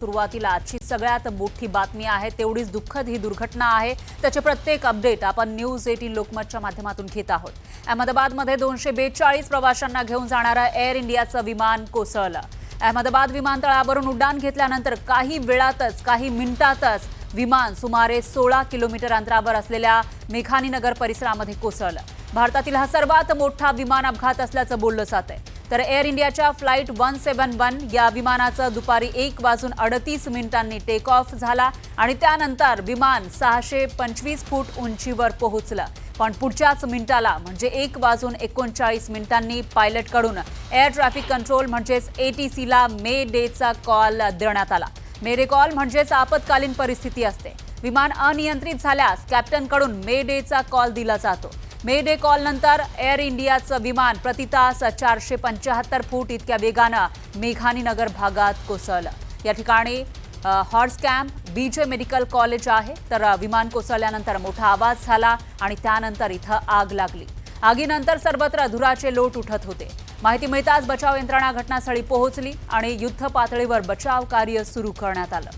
सुरुवातीला आजची सगळ्यात मोठी बातमी आहे, तेवढीच दुःखद ही दुर्घटना आहे। त्याचे प्रत्येक अपडेट आपण न्यूज 18 लोकमतच्या माध्यमातून घेत आहोत। अहमदाबादमध्ये 242 प्रवाशांना घेऊन जाणारा एअर इंडियाचं विमान कोसळलं। अहमदाबाद विमानतळावरून उड्डाण घेतल्यानंतर काही वेळातच काही मिनिटातच विमान सुमारे 16 किलोमीटर अंतरावर असलेल्या मेघानीनगर परिसरामध्ये कोसळलं। भारतातील हा सर्वात मोठा विमान अपघात असल्याचं बोललं जातंय। तर एअर इंडियाच्या फ्लाइट 171 या विमानाचं दुपारी 1:38 टेक ऑफ झाला आणि त्यानंतर विमान 625 फूट उंचीवर पोहोचलं। पण पुढच्याच मिनिटाला म्हणजे 1:39 पायलटकडून एअर ट्रॅफिक कंट्रोल म्हणजेच ATCला मे डेचा कॉल देण्यात आला। मे डे कॉल म्हणजेच आपत्कालीन परिस्थिती असते। विमान अनियंत्रित झाल्यास कॅप्टनकडून मे डेचा कॉल दिला जातो। मे डे कॉल नंतर एअर इंडियाचं विमान प्रति तास 475 फूट इतक्या वेगानं मेघानीनगर भागात कोसळलं। या ठिकाणी horse camp BJ medical college आहे। तर विमान कोसळल्यानंतर मोठा आवाज झाला आणि त्यानंतर इथं आग लागली। आगीनंतर सर्वत्र धुराचे लोट उठत होते। माहिती मिळताच बचाव यंत्रणा घटनास्थळी पोहोचली आणि युद्ध पातळीवर बचाव कार्य सुरू करण्यात आलं।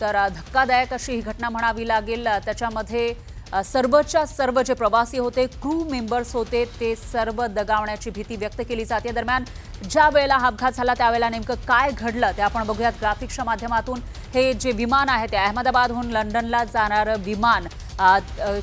तर धक्कादायक अशी ही घटना म्हणावी लागेल। त्याच्यामध्ये सर्वच्या सर्व जे प्रवासी होते, क्रू मेंबर्स होते, ते सर्व दगावण्याची भीती व्यक्त केली जाते। दरम्यान ज्या वेळेला हा अपघात झाला त्यावेळेला नेमकं काय घडलं ते आपण बघूयात ग्राफिक्सच्या माध्यमातून। हे जे विमान आहे ते अहमदाबादहून लंडनला जाणारं विमान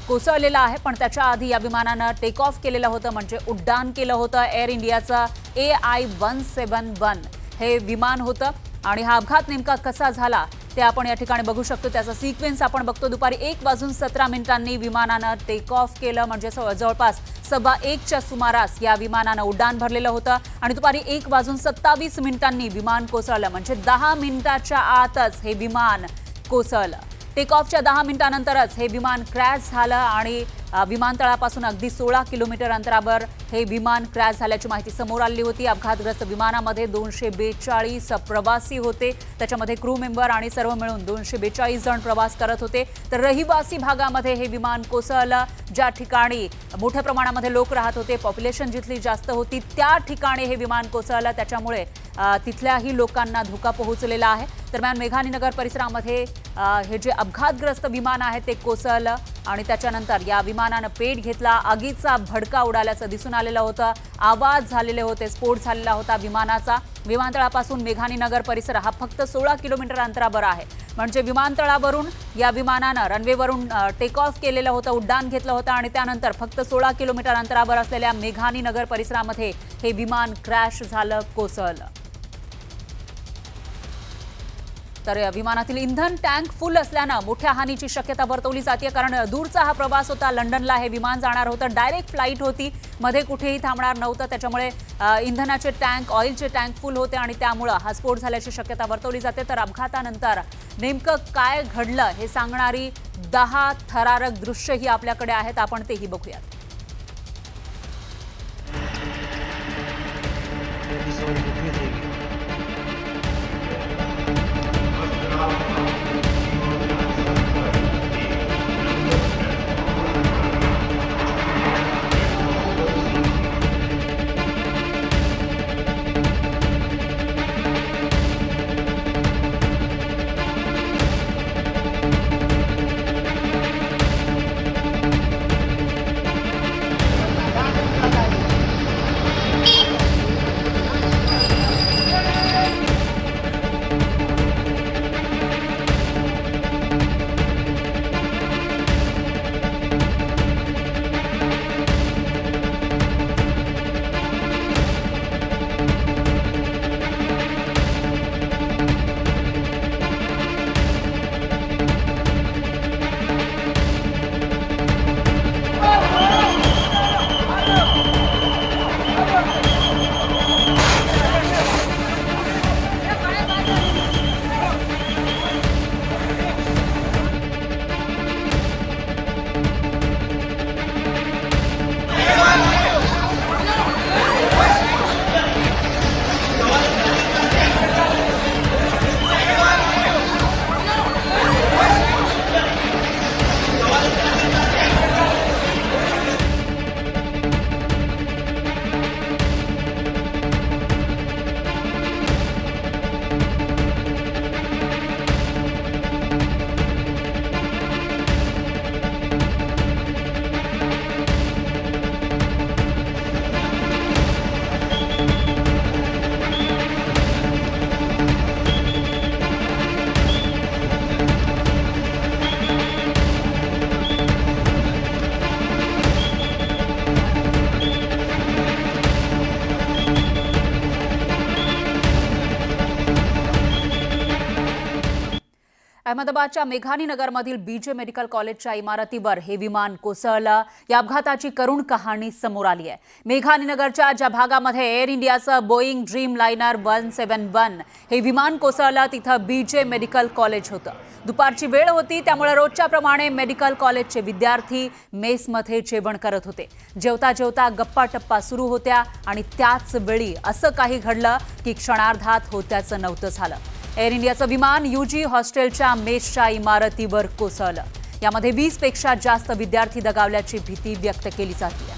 कोसळलेलं आहे, पण त्याच्या आधी या विमानानं टेक ऑफ केलेलं होतं, म्हणजे उड्डाण केलं होतं। एअर इंडियाचं AI-171 हे विमान होतं आणि हा अपघात नेमका कसा झाला ते आपण या ठिकाणी बघू शकतो। त्याचा सिक्वेन्स आपण बघतो। दुपारी 1:17 विमानानं टेक ऑफ केलं, म्हणजे जवळपास 1:15च्या सुमारास या विमानानं उड्डाण भरलेलं होतं आणि दुपारी 1:27 विमान कोसळलं, म्हणजे 10 मिनिटाच्या आतच हे विमान कोसळलं। टेक ऑफच्या 10 मिनिटांनंतरच हे विमान क्रॅश झालं आणि विमानतळापासून अगदी 16 किलोमीटर अंतरावर हे विमान क्रॅश झाल्याची माहिती समोर आली होती। अपघातग्रस्त विमानामध्ये 242 प्रवासी होते, त्याच्यामध्ये क्रू मेंबर आणि सर्व मिळून 242 जण प्रवास करत होते। तर रहिवासी भागामध्ये हे विमान कोसळलं, ज्या ठिकाणी मोठ्या प्रमाणामध्ये लोक राहत होते, पॉप्युलेशन जिथली जास्त होती त्या ठिकाणी हे विमान कोसळलं। त्याच्यामुळे तिथल्याही लोकांना धोका पोहोचलेला आहे। दरम्यान मेघानीनगर परिसरामध्ये हे जे अपघातग्रस्त विमान आहे ते कोसळलं आणि त्याच्यानंतर या विमानानं पेट घेतला। आगीचा भडका उडाल्याचं दिसून आलेलं होतं, आवाज झालेले होते, स्फोट झालेला होता विमानाचा। विमानतळापासून मेघानीनगर परिसर हा फक्त 16 किलोमीटर अंतरावर आहे, म्हणजे विमानतळावरून या विमानानं रनवेवरून टेक ऑफ केलेलं होतं, उड्डाण घेतलं होतं आणि त्यानंतर फक्त 16 किलोमीटर अंतरावर असलेल्या मेघानीनगर परिसरामध्ये हे विमान क्रॅश झालं, कोसळलं। तर विमानातील इंधन टँक फुल असल्यानं मोठ्या हानीची शक्यता वर्तवली जाते, कारण दूरचा हा प्रवास होता। लंडनला हे विमान जाणार होतं, डायरेक्ट फ्लाइट होती, मध्ये कुठेही थांबणार नव्हतं। त्याच्यामुळे इंधनाचे टँक, ऑइलचे टँक फुल होते आणि त्यामुळे हा स्फोट झाल्याची शक्यता वर्तवली जाते। तर अपघातानंतर नेमकं काय घडलं हे सांगणारी 10 थरारक दृश्यही आपल्याकडे आहेत, आपण तेही बघूयात। अहमदाबादच्या मेघानी नगरमधील बीजे मेडिकल कॉलेजच्या इमारतीवर हे विमान कोसळलं। या अपघाताची करुण कहाणी समोर आली आहे। मेघानी नगरच्या ज्या भागामध्ये एअर इंडियाचं बोईंग ड्रीम लाइनर 171 हे विमान कोसळलं तिथं बीजे मेडिकल कॉलेज होतं। दुपारची वेळ होती, त्यामुळे रोजच्या प्रमाणे मेडिकल कॉलेजचे विद्यार्थी मेसमध्ये जेवण करत होते। जेवता जेवता गप्पा टप्पा सुरू होत्या आणि त्याच वेळी असं काही घडलं की क्षणार्धात होत्याचं नव्हतं झालं। एअर इंडियाचं विमान यूजी हॉस्टेलच्या मेसच्या इमारतीवर कोसळलं। यामध्ये 20 पेक्षा जास्त विद्यार्थी दगावल्याची भीती व्यक्त केली जाते।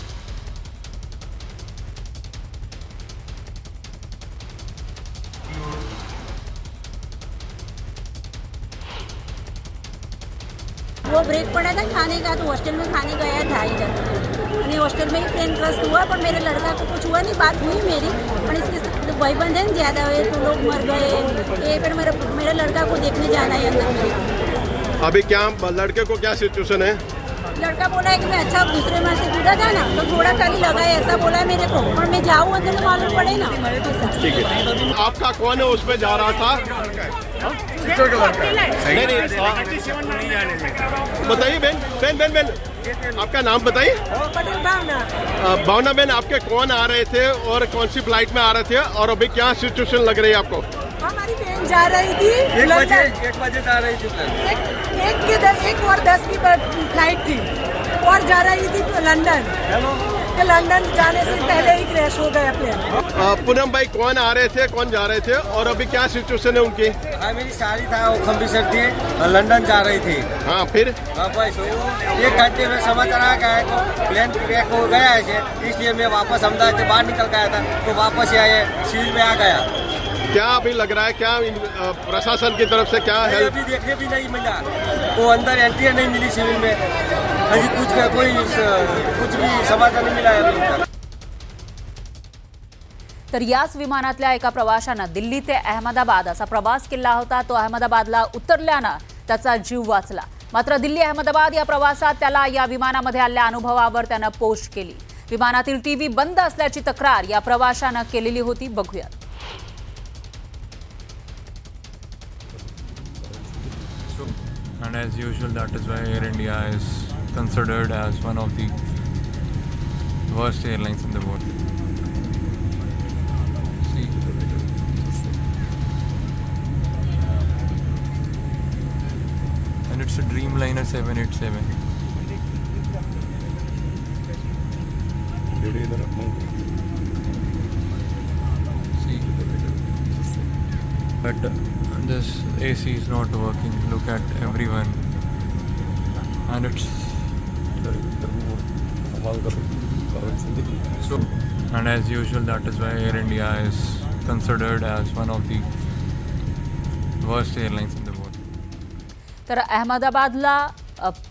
वो ब्रेक पड़ा था खाने का, तो हॉस्टल में खाने गया था इधर आणि हॉस्टल में ही प्लेन क्रैश हुआ, पर मेरे लड़का को कुछ हुआ नहीं। बात हुई मेरी, पर इसके भाईबंद है ज़्यादा हुए तो लोग मर गए। ये फिर मेरे लड़का को देखने जाना है अंदर मेरे। अभी क्या लड़के को क्या सिचुएशन है? लड़का बोला है कि मैं अच्छा दूसरे मार से कूदा था ना, तो थोड़ा खाली लगा है, ऐसा बोला है मेरे को। और मैं जाऊँ अंदर तो मालूम पड़े ना। ठीक है, आपका कौन है उसमें जा रहा था? बताइए बहन, आपका नाम बताइए। भावना बहन, आपके कौन आ रहे थे और कौन सी फ्लाइट में आ रहे थे, और अभी क्या सिचुएशन लग रही है आपको? हमारी बहन जा रही थी 1 बजे जा रही थी। 1:10 की फ्लाइट थी और जा रही थी लंदन। कि लंदन जाने से पहले ही क्रैश हो गया प्लेन। पूनम भाई, कौन आ रहे थे, कौन जा रहे थे, और अभी क्या सिचुएशन है उनकी? मेरी साली था, वो खम्बीसर थी, लंदन जा रही थी। हाँ, फिर बस 1 घंटे में समाचार आ गया तो प्लेन क्रैश हो गया है, इसलिए मैं वापस अहमदाबाद से बाहर निकल गया था, तो वापस आए सिविल में आ गया। क्या अभी लग रहा है, क्या प्रशासन की तरफ से क्या है? अभी देखने भी नहीं मिला, वो अंदर एंट्री नहीं मिली सिविल में, अभी कुछ भी समाचार नहीं मिला है अभी तक। तर याच विमानातल्या एका प्रवाशानं दिल्ली ते अहमदाबाद असा प्रवास केला होता। तो अहमदाबादला उतरल्यानं त्याचा जीव वाचला। मात्र दिल्ली अहमदाबाद या प्रवासात त्याला या विमानामध्ये आलेल्या अनुभवावर त्यानं पोस्ट केली। विमानातील टीव्ही बंद असल्याची तक्रार या प्रवाशानं केलेली होती। बघूयात। And as usual, that is why Air India is considered as one of the worst airlines in the world. See, and it's a Dreamliner 787. See, but this AC is not working. Look at everyone, and it's so. And as usual, that is why Air India is considered as one of the worst airlines in the world. तर अहमदाबादला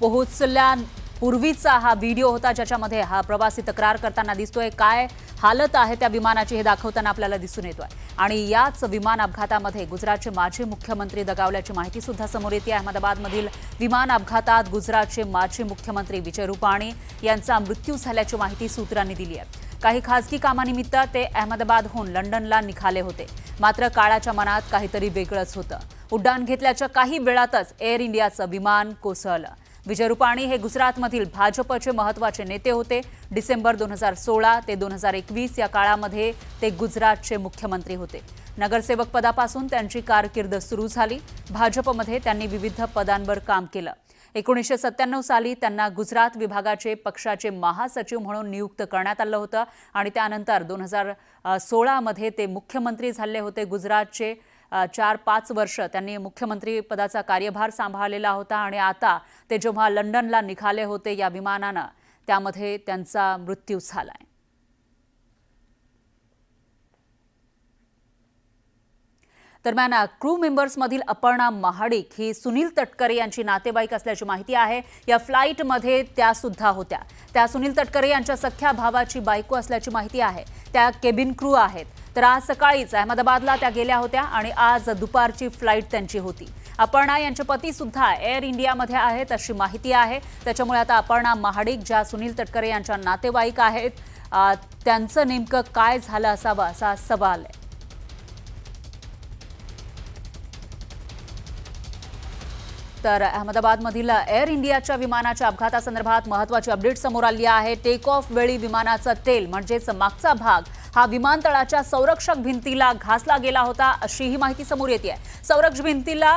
पोहोचल्यापूर्वीचा हा video होता, ज्याच्यामध्ये हा प्रवासी तक्रार करताना दिसतोय। काय हालत आहे त्या विमानाची हे दाखवताना आपल्याला दिसून येतोय। आणि याच विमान अपघातामध्ये गुजरातचे माजी मुख्यमंत्री दगावल्याची माहिती सुद्धा समोर येते। अहमदाबादमधील विमान अपघातात गुजरातचे माजी मुख्यमंत्री विजय रुपाणी यांचा मृत्यू झाल्याची माहिती सूत्रांनी दिली आहे। काही खासगी कामानिमित्त ते अहमदाबादहून लंडनला निघाले होते, मात्र काळाच्या मनात काहीतरी वेगळंच होतं। उड्डाण घेतल्याच्या काही वेळातच एअर इंडियाचं विमान कोसळलं। विजय रुपाणी हे गुजरातमधील भाजपचे महत्त्वाचे नेते होते। डिसेंबर 2016 ते 2021 या काळामध्ये ते गुजरातचे मुख्यमंत्री होते। नगरसेवक पदापासून त्यांची कारकीर्द सुरू झाली। भाजपमध्ये त्यांनी विविध पदांवर काम केलं। 1997 साली त्यांना गुजरात विभागाचे पक्षाचे महासचिव म्हणून नियुक्त करण्यात आलं होतं आणि त्यानंतर 2016 मध्ये ते मुख्यमंत्री झाले होते। गुजरातचे 4-5 वर्ष त्यांनी मुख्यमंत्री पदाचा कार्यभार सांभाळलेला होता आणि आता ते जेव्हा लंडनला निघाले होते या विमानानं, त्यामध्ये त्यांचा मृत्यू झालाय। दरम्यान क्रू मेंबर्समधील अपर्णा महाडिक ही सुनील तटकरे यांची नातेवाईक असल्याची माहिती आहे। या फ्लाईटमध्ये त्या सुद्धा होत्या। त्या सुनील तटकरे यांच्या सख्या भावाची बायको असल्याची माहिती आहे। त्या केबिन क्रू आहेत। तर आज सकाळीच अहमदाबादला त्या गेल्या होत्या आणि आज दुपारची फ्लाईट त्यांची होती। अपर्णा यांचे पती सुद्धा एअर इंडियामध्ये आहेत अशी माहिती आहे। त्याच्यामुळे आता अपर्णा महाडिक ज्या सुनील तटकरे यांच्या नातेवाईक आहेत, त्यांचं नेमकं काय झालं असावं असा सवाल आहे। तर अहमदाबादमधील एअर इंडियाच्या विमानाच्या अपघातासंदर्भात महत्त्वाची अपडेट समोर आली आहे. टेक ऑफ वेळी विमानाचं तेल म्हणजेच मागचा भाग हा विमानतळाच्या संरक्षक भिंतीला घासला गेला होता, अशी ही माहिती समोर येते. संरक्षक भिंतीला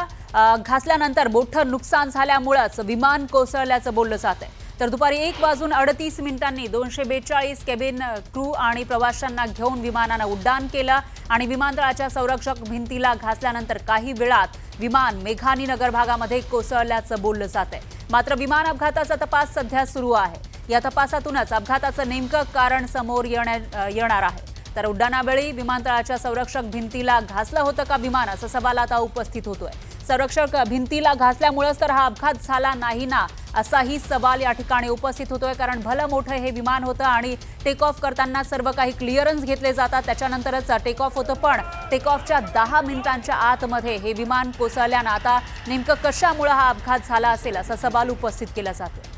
घासल्यानंतर मोठं नुकसान झाल्यामुळेच विमान कोसळल्याचं बोललं जात आहे. तर दुपारी 1:38 242 केबिन क्रू आणि प्रवाशांना घेऊन विमानानं उड्डाण केलं आणि विमानतळाच्या संरक्षक भिंतीला घासल्यानंतर काही वेळात विमान मेघानी नगर भागामध्ये कोसळल्याचं बोललं जात आहे. मात्र विमान अपघाताचा तपास सध्या सुरू आहे. या तपासातूनच अपघाताचं नेमकं कारण समोर येणार आहे. तर उड्डाणावेळी विमानतळाच्या संरक्षक भिंतीला घासलं होतं का विमान, असा सवाल आता उपस्थित होतोय. संरक्षक भिंतीला घासल्यामुळेच तर हा अपघात झाला नाही ना, असाही सवाल या ठिकाणी उपस्थित होतोय. कारण भलं मोठं हे विमान होतं आणि टेक ऑफ करताना सर्व काही क्लिअरन्स घेतले जातात, त्याच्यानंतरच टेक ऑफ होतं. पण टेक ऑफच्या 10 मिनिटांच्या आतमध्ये हे विमान कोसळल्यानं आता नेमकं कशामुळे हा अपघात झाला असेल, असा सवाल उपस्थित केला जातो.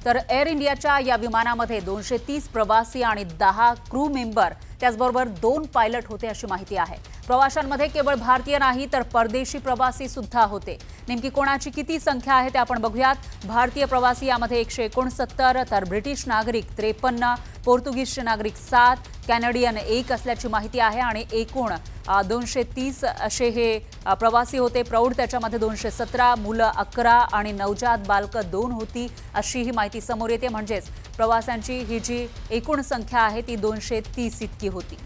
तर एअर इंडियाच्या या विमानामध्ये 230 प्रवासी आणि 10 क्रू मेंबर त्याचबरोबर 2 पायलट होते, अशी माहिती आहे. प्रवाशांमध्ये केवळ भारतीय नाही तर परदेशी प्रवासी सुद्धा होते. नेमकी कोणाची किती संख्या आहे ते आपण बघूयात. भारतीय प्रवासी यामध्ये 169, तर ब्रिटिश नागरिक 53, पोर्तुगीज नागरिक 7, कॅनेडियन 1 असल्याची माहिती आहे. आणि एकूण 230 असे हे प्रवासी होते. प्रौढ त्याच्यामध्ये 217, मुलं 11 आणि नवजात बालकं 2 होती, अशी ही माहिती समोर येते. म्हणजेच प्रवाशांची ही जी एकूण संख्या आहे ती 230 इतकी होती.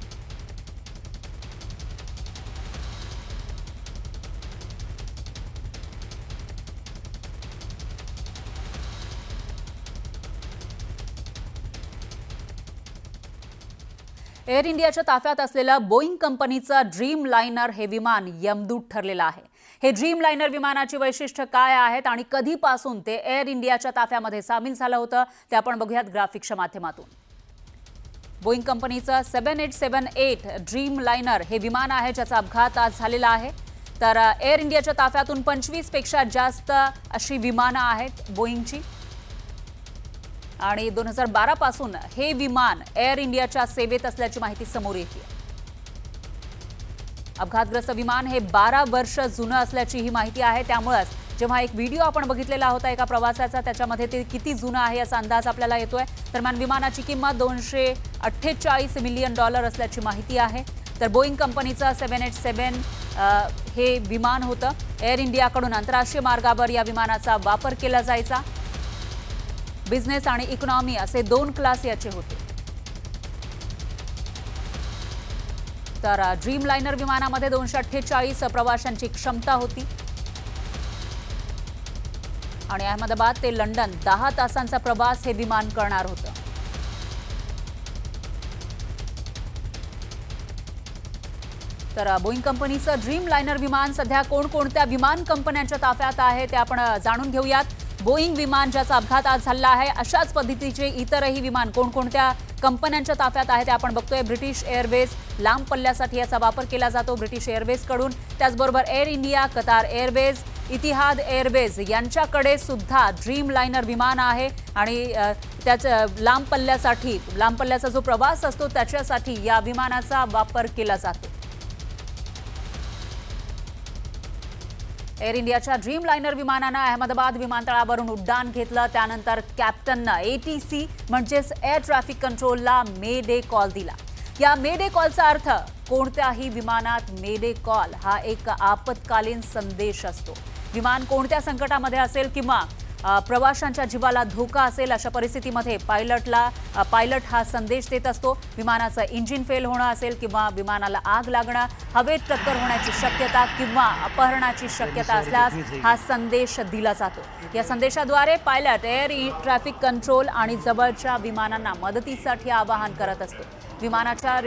एअर इंडियाच्या ताफ्यात असलेलं बोईंग कंपनीचं ड्रीम लायनर हे विमान यमदूत ठरलेलं आहे. हे ड्रीम लायनर विमानाची वैशिष्ट्य काय आहेत आणि कधीपासून ते एअर इंडियाच्या ताफ्यामध्ये सामील झालं होतं ते आपण बघूयात ग्राफिक्सच्या माध्यमातून. बोईंग कंपनीचं 7878 ड्रीम लायनर हे विमान आहे ज्याचा अपघात आज झालेला आहे. तर एअर इंडियाच्या ताफ्यातून 25 पेक्षा जास्त अशी विमानं आहेत बोईंगची आणि 2012 पासून हे विमान एअर इंडियाच्या सेवेत असल्याची माहिती समोर येते. अपघातग्रस्त विमान हे 12 वर्ष जुनं असल्याची ही माहिती आहे. त्यामुळेच जेव्हा एक व्हिडिओ आपण बघितलेला होता एका प्रवासाचा, त्याच्यामध्ये ते किती जुनं आहे याचा अंदाज आपल्याला येतोय. दरम्यान विमानाची किंमत $248 मिलियन असल्याची माहिती आहे. तर बोईंग कंपनीचं 787 हे विमान होतं. एअर इंडियाकडून आंतरराष्ट्रीय मार्गावर या विमानाचा वापर केला जायचा. बिझनेस आणि इकॉनॉमी असे 2 क्लास याचे होते. तर ड्रीम लायनर विमानामध्ये 248 प्रवाशांची क्षमता होती आणि अहमदाबाद ते लंडन 10 तासांचा प्रवास हे विमान करणार होतं. तर बोईंग कंपनीचं ड्रीम लायनर विमान सध्या कोणकोणत्या विमान कंपन्यांच्या ताफ्यात आहे ते आपण जाणून घेऊयात. बोईंग विमान ज्याचा अपघात आज झाला आहे, अशाच पद्धतीचे इतरही विमान कोणकोणत्या कंपन्यांच्या ताफ्यात आहे ते आपण बघतोय. ब्रिटिश एअरवेज लांब पल्ल्यासाठी याचा वापर केला जातो ब्रिटिश एअरवेजकडून. त्याचबरोबर एअर इंडिया, कतार एअरवेज, इतिहाद एअरवेज यांच्याकडे सुद्धा ड्रीम लायनर विमान आहे आणि त्याच्या लांब पल्ल्याचा जो प्रवास असतो त्याच्यासाठी या विमानाचा वापर केला जातो. एअर इंडियाच्या ड्रीम लायनर विमानानं अहमदाबाद विमानतळावरून उड्डाण घेतलं. त्यानंतर कॅप्टननं ATC म्हणजेच एअर ट्रॅफिक कंट्रोलला मे डे कॉल दिला. या मे डे कॉलचा अर्थ कोणत्याही विमानात मे डे कॉल हा एक आपत्कालीन संदेश असतो. विमान कोणत्या संकटामध्ये असेल किंवा प्रवाशांच्या जीवाला धोका असेल अशा परिस्थितीमध्ये पायलट हा संदेश देत असतो. विमानाचं इंजिन फेल होणं असेल किंवा विमानाला आग लागणं, हवेत टक्कर होण्याची शक्यता किंवा अपहरणाची शक्यता असल्यास हा संदेश दिला जातो. या संदेशाद्वारे पायलट एअर ट्रॅफिक कंट्रोल आणि जवळच्या विमानांना मदतीसाठी आवाहन करत असतो. विमानाच्या